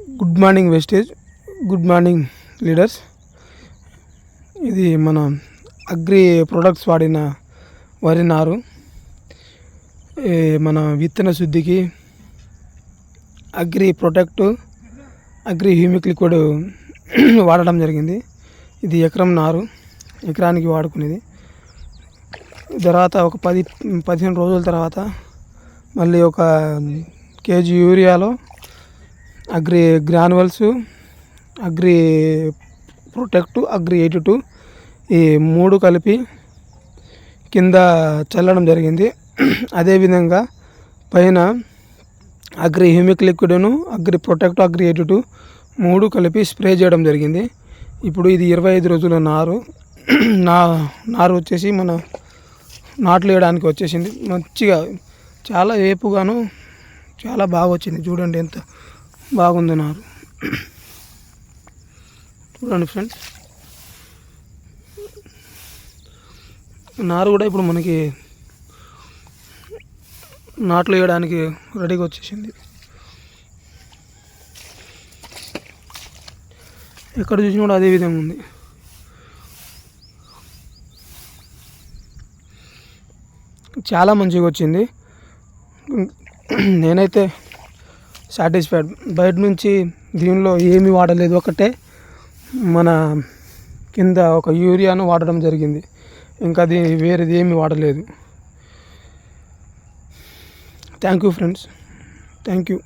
Good morning వెస్టేజ్, good morning leaders. ఇది మన అగ్రి ప్రొడక్ట్స్ వాడిన వరి నారు. మన విత్తన శుద్ధికి agri protect, agri humic liquid వాడడం జరిగింది. ఇది ఎకరం నారు, ఎకరానికి వాడుకునేది. తర్వాత ఒక 10-15 రోజుల తర్వాత మళ్ళీ ఒక కేజీ యూరియాలో agri granules, agri protect, agri 82 ఈ 3 కలిపి కింద చల్లడం జరిగింది. అదేవిధంగా పైన అగ్రి హ్యూమిక్ లిక్విడ్ను, అగ్రి ప్రొటెక్ట్, అగ్రి 82 3 కలిపి స్ప్రే చేయడం జరిగింది. ఇప్పుడు ఇది 25 రోజుల నారు. నారు వచ్చేసి మన నాట్లు వేయడానికి వచ్చేసింది. మంచిగా చాలా వేపుగాను చాలా బాగా వచ్చింది. చూడండి ఎంత బాగుంది నారు. చూడండి ఫ్రెండ్స్, నారు కూడా ఇప్పుడు మనకి నాట్లు వేయడానికి రెడీగా వచ్చేసింది. ఎక్కడ చూసినా కూడా అదే విధంగా ఉంది. చాలా మంచిగా వచ్చింది. నేనైతే సాటిస్ఫైడ్. బయట నుంచి దీనిలో ఏమీ వాడలేదు, ఒకటే మన కింద ఒక యూరియాను వాడడం జరిగింది. ఇంకా వేరేది ఏమీ వాడలేదు. Thank you friends, thank you.